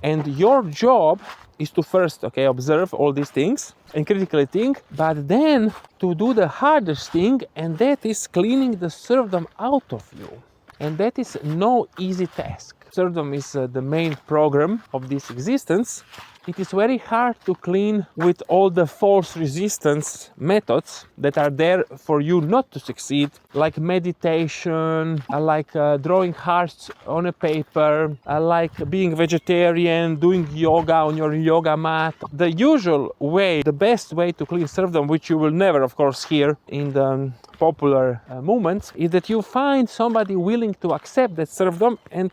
And your job is to first, observe all these things and critically think, but then to do the hardest thing, and that is cleaning the serfdom out of you. And that is no easy task. Serfdom is the main program of this existence. It is very hard to clean with all the false resistance methods that are there for you not to succeed, like meditation, like drawing hearts on a paper, like being vegetarian, doing yoga on your yoga mat. The usual way, the best way to clean serfdom, which you will never, of course, hear in the popular movements, is that you find somebody willing to accept that serfdom and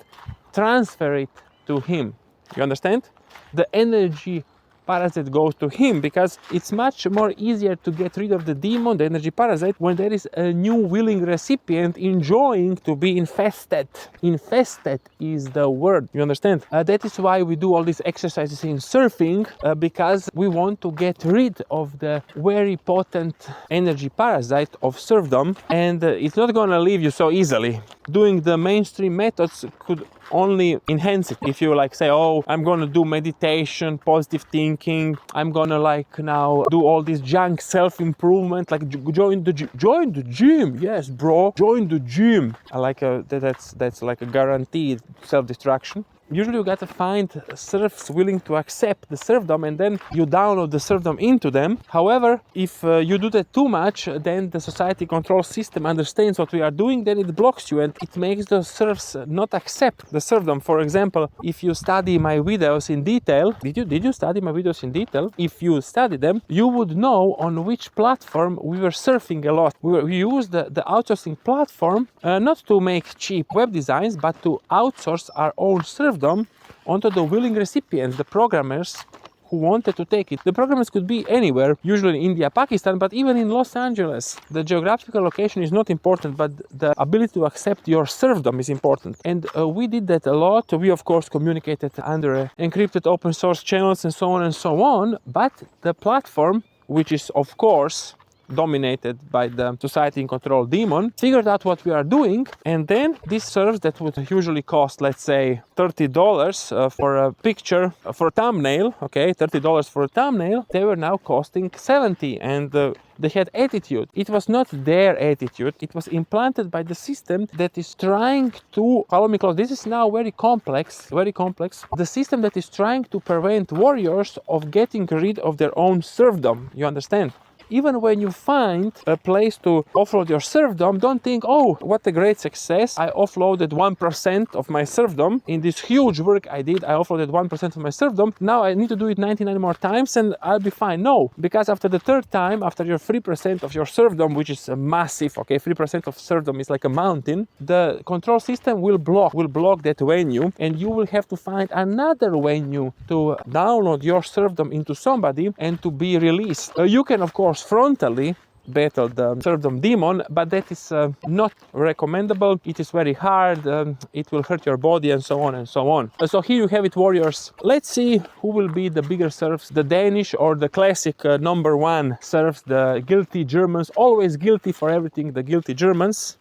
transfer it to him. You understand? The energy parasite goes to him, because it's much more easier to get rid of the demon, the energy parasite, when there is a new willing recipient enjoying to be infested. Infested is the word, you understand? That is why we do all these exercises in surfing, because we want to get rid of the very potent energy parasite of serfdom, and it's not gonna leave you so easily. Doing the mainstream methods could only enhance it. If you say, oh, I'm gonna do meditation, positive thinking, I'm gonna now do all this junk self-improvement, join the gym. Yes, bro, join the gym. That's like a guaranteed self-destruction. Usually you gotta find serfs willing to accept the serfdom, and then you download the serfdom into them. However, if you do that too much, then the society control system understands what we are doing, then it blocks you, and it makes the serfs not accept the serfdom. For example, if you study my videos in detail, did you study my videos in detail? If you study them, you would know on which platform we were surfing a lot. We used the outsourcing platform not to make cheap web designs, but to outsource our own serfdom onto the willing recipients, the programmers who wanted to take it. The programmers could be anywhere, usually in India, Pakistan, but even in Los Angeles. The geographical location is not important, but the ability to accept your serfdom is important. And we did that a lot. We, of course, communicated under encrypted open source channels and so on and so on. But the platform, which is, of course, dominated by the society in control demon, figured out what we are doing, and then these serfs that would usually cost, let's say, $30 for a picture, for a thumbnail, $30 for a thumbnail, they were now costing $70, and they had attitude. It was not their attitude, it was implanted by the system that is trying to, follow me close, this is now very complex, the system that is trying to prevent warriors of getting rid of their own serfdom, you understand? Even when you find a place to offload your serfdom, don't think, oh, what a great success. I offloaded 1% of my serfdom. In this huge work I did, I offloaded 1% of my serfdom. Now I need to do it 99 more times and I'll be fine. No, because after the third time, after your 3% of your serfdom, which is massive, 3% of serfdom is like a mountain, the control system will block that venue, and you will have to find another venue to download your serfdom into somebody and to be released. You can, of course, frontally battle the serfdom demon, but that is not recommendable. It is very hard, it will hurt your body, and so on and so on. So here you have it, warriors. Let's see who will be the bigger serfs, the Danish or the classic number one serfs, the guilty Germans, always guilty for everything, the guilty Germans.